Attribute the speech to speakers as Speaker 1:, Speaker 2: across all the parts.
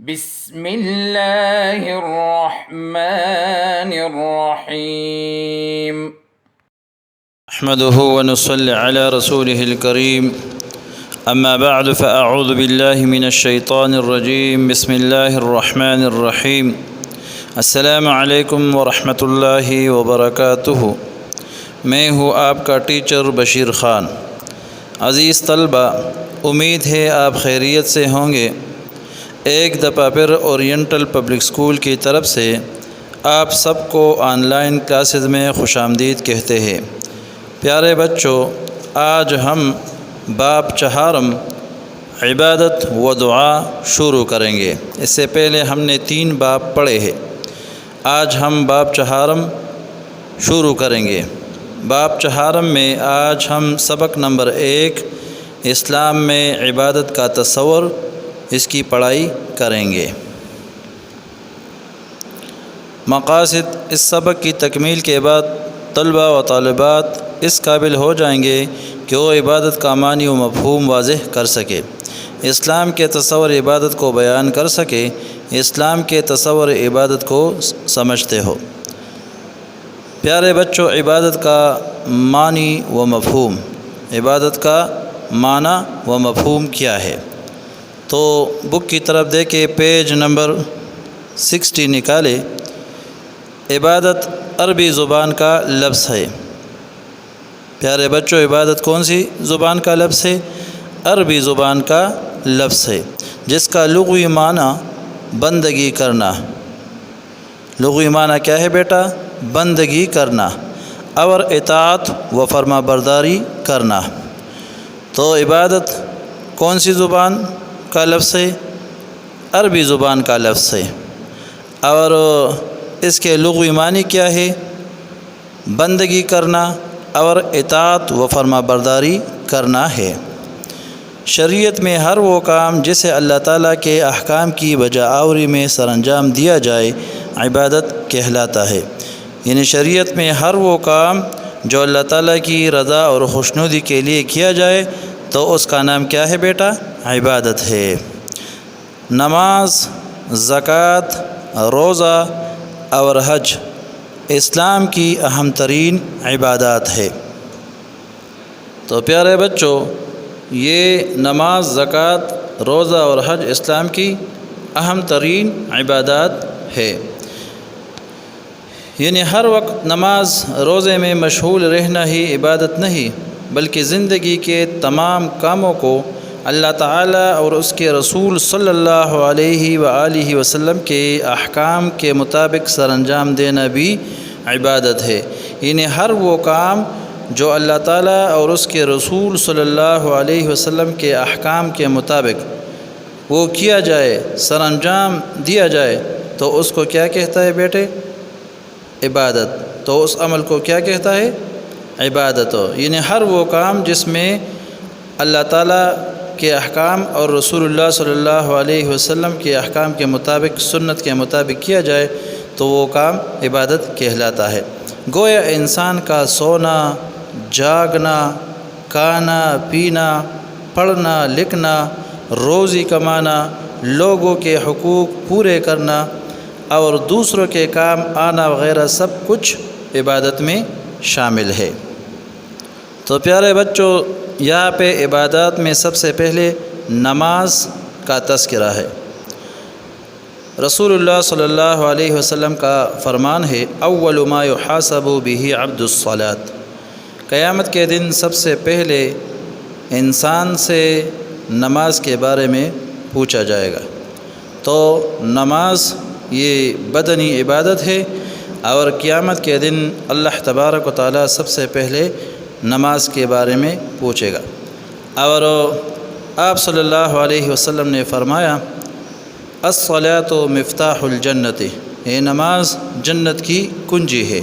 Speaker 1: بسم اللہ الرحمن الرحیم
Speaker 2: احمده ونصلي على رسوله الكريم اما بعد فاعوذ بالله من الشيطان الرجيم بسم الله الرحمن الرحيم السلام علیکم ورحمۃ اللہ وبرکاتہ۔ میں ہوں آپ کا ٹیچر بشیر خان۔ عزیز طلبہ، امید ہے آپ خیریت سے ہوں گے۔ ایک دفعہ پھر اورینٹل پبلک اسکول کی طرف سے آپ سب کو آن لائن کلاسز میں خوش آمدید کہتے ہیں۔ پیارے بچوں، آج ہم باب 4 عبادت و دعا شروع کریں گے۔ اس سے پہلے ہم نے 3 باب پڑھے ہیں۔ آج ہم باب 4 شروع کریں گے۔ باب 4 میں آج ہم سبق نمبر 1 اسلام میں عبادت کا تصور، اس کی پڑھائی کریں گے۔ مقاصد: اس سبق کی تکمیل کے بعد طلبہ و طالبات اس قابل ہو جائیں گے کہ وہ عبادت کا معنی و مفہوم واضح کر سکے، اسلام کے تصور عبادت کو بیان کر سکے، اسلام کے تصور عبادت کو سمجھتے ہو۔ پیارے بچوں، عبادت کا معنی و مفہوم، عبادت کا معنی و مفہوم کیا ہے؟ تو بک کی طرف دیکھیں، پیج نمبر 60 نکالے۔ عبادت عربی زبان کا لفظ ہے۔ پیارے بچوں، عبادت کون سی زبان کا لفظ ہے؟ عربی زبان کا لفظ ہے، جس کا لغوی معنی بندگی کرنا۔ لغوی معنی کیا ہے بیٹا؟ بندگی کرنا اور اطاعت و فرما برداری کرنا۔ تو عبادت کون سی زبان کا لفظ ہے؟ عربی زبان کا لفظ ہے، اور اس کے لغوی معنی کیا ہے؟ بندگی کرنا اور اطاعت و فرما برداری کرنا ہے۔ شریعت میں ہر وہ کام جسے اللہ تعالیٰ کے احکام کی بجا آوری میں سر انجام دیا جائے، عبادت کہلاتا ہے۔ یعنی شریعت میں ہر وہ کام جو اللہ تعالیٰ کی رضا اور خوشنودی کے لیے کیا جائے تو اس کا نام کیا ہے بیٹا؟ عبادت ہے۔ نماز، زکوٰۃ، روزہ اور حج اسلام کی اہم ترین عبادات ہے۔ تو پیارے بچوں، یہ نماز، زکوٰۃ، روزہ اور حج اسلام کی اہم ترین عبادات ہے۔ یعنی ہر وقت نماز روزے میں مشغول رہنا ہی عبادت نہیں، بلکہ زندگی کے تمام کاموں کو اللہ تعالیٰ اور اس کے رسول صلی اللہ علیہ وآلہ وسلم کے احکام کے مطابق سر انجام دینا بھی عبادت ہے۔ یعنی ہر وہ کام جو اللہ تعالیٰ اور اس کے رسول صلی اللہ علیہ وسلم کے احکام کے مطابق وہ کیا جائے، سر انجام دیا جائے، تو اس کو کیا کہتا ہے بیٹے؟ عبادت۔ تو اس عمل کو کیا کہتا ہے؟ عبادت۔ یعنی ہر وہ کام جس میں اللہ تعالیٰ کے احکام اور رسول اللہ صلی اللہ علیہ وسلم کے احکام کے مطابق، سنت کے مطابق کیا جائے تو وہ کام عبادت کہلاتا ہے۔ گویا انسان کا سونا، جاگنا، کھانا پینا، پڑھنا لکھنا، روزی کمانا، لوگوں کے حقوق پورے کرنا اور دوسروں کے کام آنا وغیرہ سب کچھ عبادت میں شامل ہے۔ تو پیارے بچوں، یہاں پہ عبادات میں سب سے پہلے نماز کا تذکرہ ہے۔ رسول اللہ صلی اللہ علیہ وسلم کا فرمان ہے، اول ما یحاسب بہ عبد الصلاۃ۔ قیامت کے دن سب سے پہلے انسان سے نماز کے بارے میں پوچھا جائے گا۔ تو نماز یہ بدنی عبادت ہے، اور قیامت کے دن اللہ تبارک و تعالیٰ سب سے پہلے نماز کے بارے میں پوچھے گا۔ اور آپ صلی اللہ علیہ وسلم نے فرمایا، الصلاۃ مفتاح الجنت، یہ نماز جنت کی کنجی ہے۔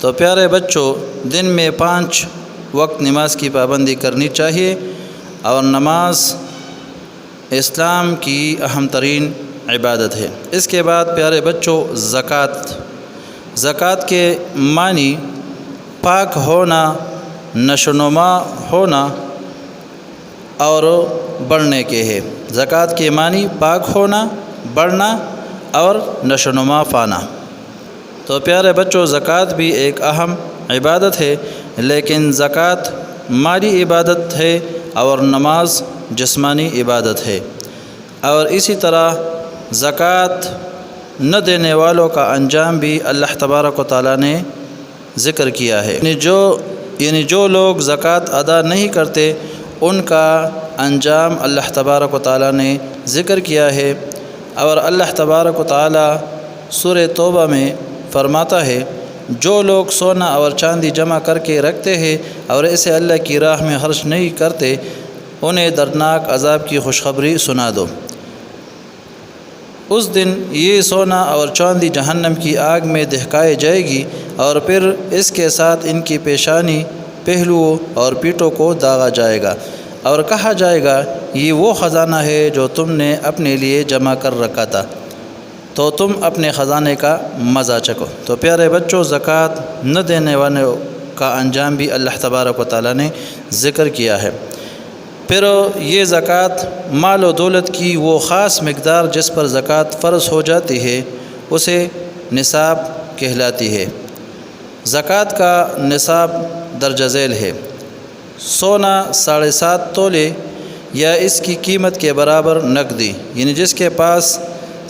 Speaker 2: تو پیارے بچوں، دن میں 5 وقت نماز کی پابندی کرنی چاہیے، اور نماز اسلام کی اہم ترین عبادت ہے۔ اس کے بعد پیارے بچوں، زکوٰۃ۔ زکوٰۃ کے معنی پاک ہونا، نشوونما ہونا اور بڑھنے کے ہے۔ زکوٰۃ کے معنی پاک ہونا، بڑھنا اور نشو و نما پانا۔ تو پیارے بچوں، زکوٰۃ بھی ایک اہم عبادت ہے، لیکن زکوٰۃ مالی عبادت ہے اور نماز جسمانی عبادت ہے۔ اور اسی طرح زکوٰۃ نہ دینے والوں کا انجام بھی اللہ تبارک و تعالیٰ نے ذکر کیا ہے، یعنی جو لوگ زکوٰۃ ادا نہیں کرتے ان کا انجام اللہ تبارک و تعالیٰ نے ذکر کیا ہے۔ اور اللہ تبارک و تعالیٰ سورہ توبہ میں فرماتا ہے، جو لوگ سونا اور چاندی جمع کر کے رکھتے ہیں اور اسے اللہ کی راہ میں خرچ نہیں کرتے، انہیں دردناک عذاب کی خوشخبری سنا دو۔ اس دن یہ سونا اور چاندی جہنم کی آگ میں دہکائے جائے گی، اور پھر اس کے ساتھ ان کی پیشانی، پہلوؤں اور پیٹھوں کو داغا جائے گا، اور کہا جائے گا یہ وہ خزانہ ہے جو تم نے اپنے لیے جمع کر رکھا تھا، تو تم اپنے خزانے کا مزہ چکھو۔ تو پیارے بچوں، زکوٰۃ نہ دینے والوں کا انجام بھی اللہ تبارک و تعالیٰ نے ذکر کیا ہے۔ پھر یہ زکوٰۃ مال و دولت کی وہ خاص مقدار جس پر زکوٰۃ فرض ہو جاتی ہے اسے نصاب کہلاتی ہے۔ زکوٰۃ کا نصاب درجہ ذیل ہے۔ سونا 7.5 تولے یا اس کی قیمت کے برابر نقدی، یعنی جس کے پاس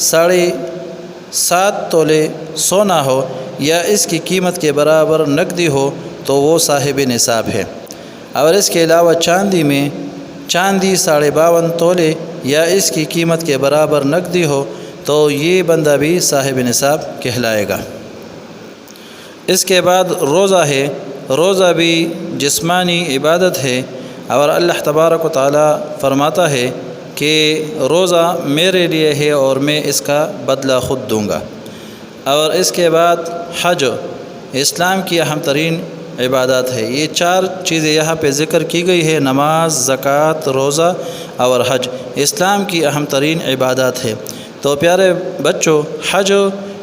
Speaker 2: 7.5 تولے سونا ہو یا اس کی قیمت کے برابر نقدی ہو تو وہ صاحب نصاب ہے۔ اور اس کے علاوہ چاندی 52.5 تولے یا اس کی قیمت کے برابر نقدی ہو تو یہ بندہ بھی صاحب نصاب کہلائے گا۔ اس کے بعد روزہ ہے۔ روزہ بھی جسمانی عبادت ہے، اور اللہ تبارک و تعالیٰ فرماتا ہے کہ روزہ میرے لیے ہے اور میں اس کا بدلہ خود دوں گا۔ اور اس کے بعد حج اسلام کی اہم ترین عبادات ہے۔ یہ 4 چیزیں یہاں پہ ذکر کی گئی ہے، نماز، زکوٰۃ، روزہ اور حج اسلام کی اہم ترین عبادات ہے۔ تو پیارے بچوں، حج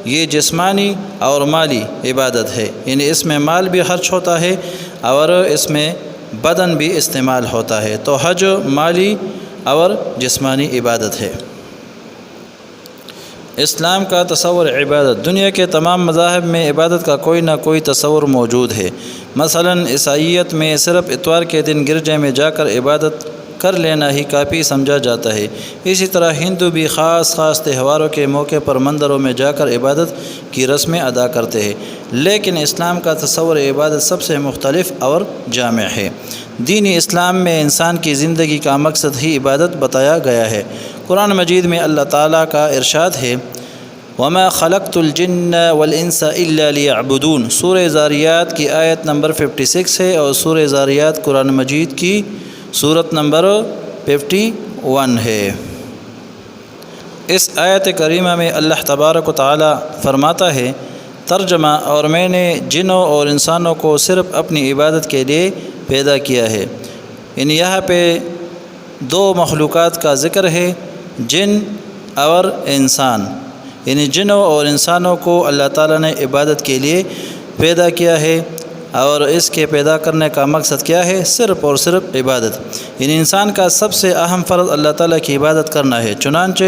Speaker 2: یہ جسمانی اور مالی عبادت ہے، یعنی اس میں مال بھی خرچ ہوتا ہے اور اس میں بدن بھی استعمال ہوتا ہے۔ تو حج مالی اور جسمانی عبادت ہے۔ اسلام کا تصور عبادت۔ دنیا کے تمام مذاہب میں عبادت کا کوئی نہ کوئی تصور موجود ہے۔ مثلا عیسائیت میں صرف اتوار کے دن گرجے میں جا کر عبادت کر لینا ہی کافی سمجھا جاتا ہے۔ اسی طرح ہندو بھی خاص تہواروں کے موقع پر مندروں میں جا کر عبادت کی رسمیں ادا کرتے ہیں، لیکن اسلام کا تصور عبادت سب سے مختلف اور جامع ہے۔ دین اسلام میں انسان کی زندگی کا مقصد ہی عبادت بتایا گیا ہے۔ قرآن مجید میں اللہ تعالیٰ کا ارشاد ہے، وَمَا خَلَقْتُ الْجِنَّ وَالْإِنسَ إِلَّا لِيَعْبُدُونَ۔ سورہ زاریات کی آیت نمبر 56 ہے، اور سورہ زاریات قرآن مجید کی سورت نمبر 51 ہے۔ اس آیت کریمہ میں اللہ تبارک و تعالیٰ فرماتا ہے، ترجمہ، اور میں نے جنوں اور انسانوں کو صرف اپنی عبادت کے لیے پیدا کیا ہے۔ یعنی یہاں پہ 2 مخلوقات کا ذکر ہے، جن اور انسان، یعنی جنوں اور انسانوں کو اللہ تعالیٰ نے عبادت کے لیے پیدا کیا ہے، اور اس کے پیدا کرنے کا مقصد کیا ہے؟ صرف اور صرف عبادت۔ یعنی انسان کا سب سے اہم فرض اللہ تعالیٰ کی عبادت کرنا ہے، چنانچہ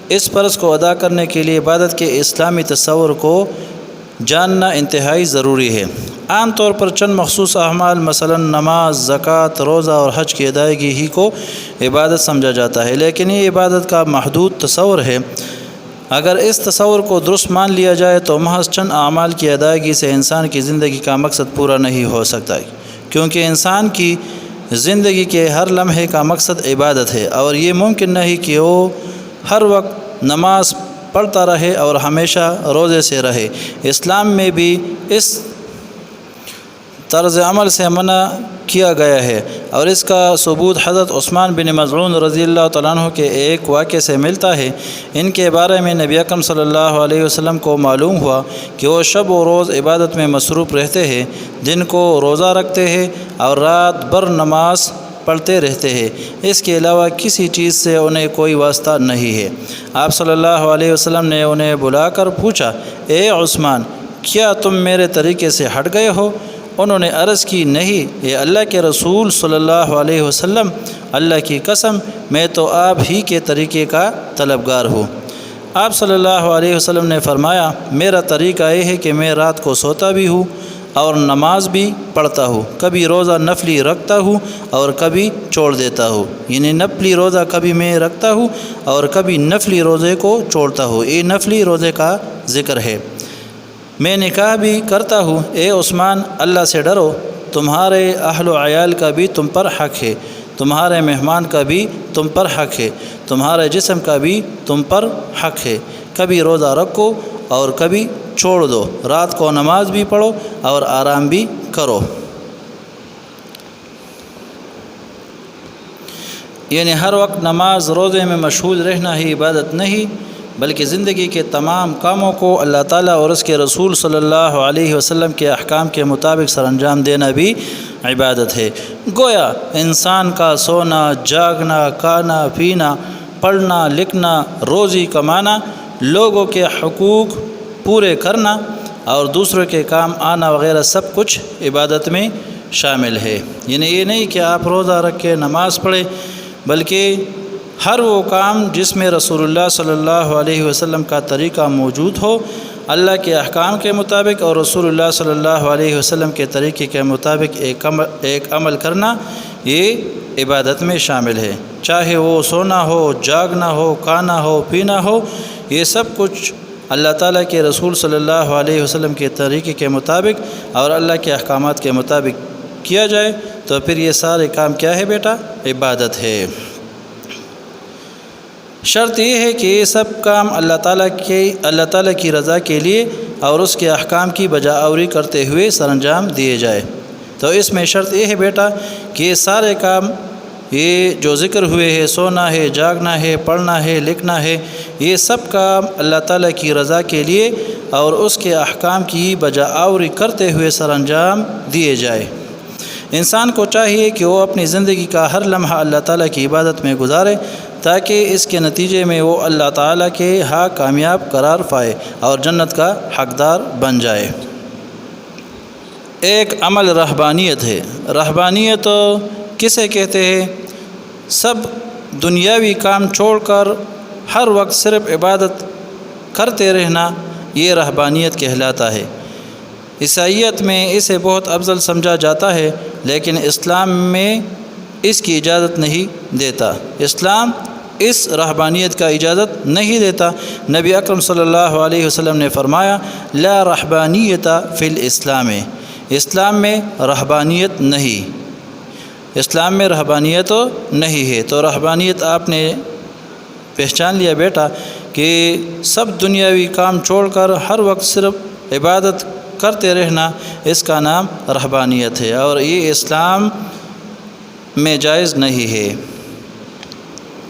Speaker 2: اس فرض کو ادا کرنے کے لیے عبادت کے اسلامی تصور کو جاننا انتہائی ضروری ہے۔ عام طور پر چند مخصوص اعمال مثلا نماز، زکوٰۃ، روزہ اور حج کی ادائیگی ہی کو عبادت سمجھا جاتا ہے، لیکن یہ عبادت کا محدود تصور ہے۔ اگر اس تصور کو درست مان لیا جائے تو محض چند اعمال کی ادائیگی سے انسان کی زندگی کا مقصد پورا نہیں ہو سکتا، کیونکہ انسان کی زندگی کے ہر لمحے کا مقصد عبادت ہے، اور یہ ممکن نہیں کہ وہ ہر وقت نماز پڑھتا رہے اور ہمیشہ روزے سے رہے۔ اسلام میں بھی اس طرز عمل سے منع کیا گیا ہے، اور اس کا ثبوت حضرت عثمان بن مظعون رضی اللہ تعالیٰ عنہ کے ایک واقعے سے ملتا ہے۔ ان کے بارے میں نبی اکرم صلی اللہ علیہ وسلم کو معلوم ہوا کہ وہ شب و روز عبادت میں مصروف رہتے ہیں، دن کو روزہ رکھتے ہیں اور رات بھر نماز پڑھتے رہتے ہیں، اس کے علاوہ کسی چیز سے انہیں کوئی واسطہ نہیں ہے۔ آپ صلی اللہ علیہ وسلم نے انہیں بلا کر پوچھا، اے عثمان، کیا تم میرے طریقے سے ہٹ گئے ہو؟ انہوں نے عرض کی نہیں اے اللہ کے رسول صلی اللہ علیہ وسلم، اللہ کی قسم میں تو آپ ہی کے طریقے کا طلبگار ہوں۔ آپ صلی اللہ علیہ وسلم نے فرمایا میرا طریقہ یہ ہے کہ میں رات کو سوتا بھی ہوں اور نماز بھی پڑھتا ہوں، کبھی روزہ نفلی رکھتا ہوں اور کبھی چھوڑ دیتا ہوں، یعنی نفلی روزہ کبھی میں رکھتا ہوں اور کبھی نفلی روزے کو چھوڑتا ہوں، یہ نفلی روزے کا ذکر ہے۔ میں نکاح بھی کرتا ہوں، اے عثمان اللہ سے ڈرو، تمہارے اہل و عیال کا بھی تم پر حق ہے، تمہارے مہمان کا بھی تم پر حق ہے، تمہارے جسم کا بھی تم پر حق ہے، کبھی روزہ رکھو اور کبھی چھوڑ دو، رات کو نماز بھی پڑھو اور آرام بھی کرو۔ یعنی ہر وقت نماز روزے میں مشغول رہنا ہی عبادت نہیں، بلکہ زندگی کے تمام کاموں کو اللہ تعالیٰ اور اس کے رسول صلی اللہ علیہ وسلم کے احکام کے مطابق سر انجام دینا بھی عبادت ہے۔ گویا انسان کا سونا، جاگنا، کھانا پینا، پڑھنا لکھنا، روزی کمانا، لوگوں کے حقوق پورے کرنا اور دوسروں کے کام آنا وغیرہ سب کچھ عبادت میں شامل ہے۔ یعنی یہ نہیں کہ آپ روزہ رکھ کے نماز پڑھیں، بلکہ ہر وہ کام جس میں رسول اللہ صلی اللہ علیہ وسلم کا طریقہ موجود ہو، اللہ کے احکام کے مطابق اور رسول اللہ صلی اللہ علیہ وسلم کے طریقے کے مطابق ایک عمل کرنا، یہ عبادت میں شامل ہے۔ چاہے وہ سونا ہو، جاگنا ہو، کھانا ہو، پینا ہو، یہ سب کچھ اللہ تعالیٰ کے رسول صلی اللہ علیہ وسلم کے طریقے کے مطابق اور اللہ کے احکامات کے مطابق کیا جائے تو پھر یہ سارے کام کیا ہے بیٹا؟ عبادت ہے۔ شرط یہ ہے کہ یہ سب کام اللہ تعالیٰ کی رضا کے لیے اور اس کے احکام کی بجاوری کرتے ہوئے سر انجام دیے جائے۔ تو اس میں شرط یہ ہے بیٹا کہ یہ سارے کام، یہ جو ذکر ہوئے ہے، سونا ہے، جاگنا ہے، پڑھنا ہے، لکھنا ہے، یہ سب کام اللہ تعالیٰ کی رضا کے لیے اور اس کے احکام کی بجاوری کرتے ہوئے سر انجام دیے جائے۔ انسان کو چاہیے کہ وہ اپنی زندگی کا ہر لمحہ اللہ تعالیٰ کی عبادت میں گزارے تاکہ اس کے نتیجے میں وہ اللہ تعالیٰ کے ہاں کامیاب قرار پائے اور جنت کا حقدار بن جائے۔ ایک عمل رہبانیت ہے۔ رہبانیت کسے کہتے ہیں؟ سب دنیاوی کام چھوڑ کر ہر وقت صرف عبادت کرتے رہنا، یہ رہبانیت کہلاتا ہے۔ عیسائیت میں اسے بہت افضل سمجھا جاتا ہے، لیکن اسلام میں اس کی اجازت نہیں دیتا۔ اسلام اس رہبانیت کا اجازت نہیں دیتا۔ نبی اکرم صلی اللہ علیہ وسلم نے فرمایا لا رہبانیت فی الاسلام، اسلام میں رہبانیت نہیں، اسلام میں رہبانیت نہیں ہے۔ تو رہبانیت آپ نے پہچان لیا بیٹا کہ سب دنیاوی کام چھوڑ کر ہر وقت صرف عبادت کرتے رہنا، اس کا نام رہبانیت ہے اور یہ اسلام میں جائز نہیں ہے۔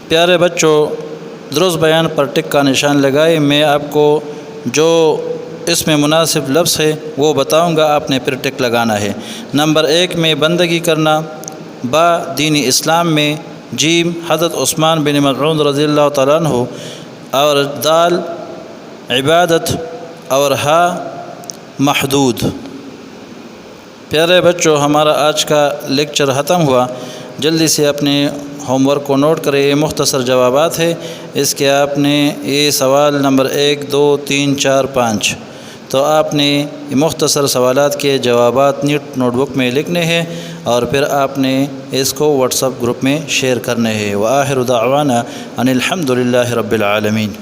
Speaker 2: پیارے بچوں، درست بیان پر ٹک کا نشان لگائے۔ میں آپ کو جو اس میں مناسب لفظ ہے وہ بتاؤں گا، آپ نے پھر ٹک لگانا ہے۔ نمبر 1 میں بندگی کرنا، با دین اسلام میں، جیم حضرت عثمان بن مظعون رضی اللہ تعالیٰ عنہ، اور دال عبادت، اور ہا محدود۔ پیارے بچوں، ہمارا آج کا لیکچر ختم ہوا۔ جلدی سے اپنے ہوم ورک کو نوٹ کریں، یہ مختصر جوابات ہے اس کے۔ آپ نے یہ سوال نمبر 1 2 3 4 5، تو آپ نے مختصر سوالات کے جوابات نیٹ نوٹ بک میں لکھنے ہیں اور پھر آپ نے اس کو واٹس ایپ گروپ میں شیئر کرنے ہیں۔ وآخر دعوانا ان الحمد للہ رب العالمین۔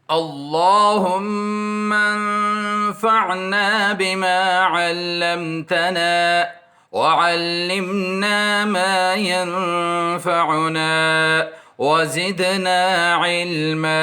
Speaker 1: اللهم انفعنا بما علمتنا وعلمنا ما ينفعنا وزدنا علما۔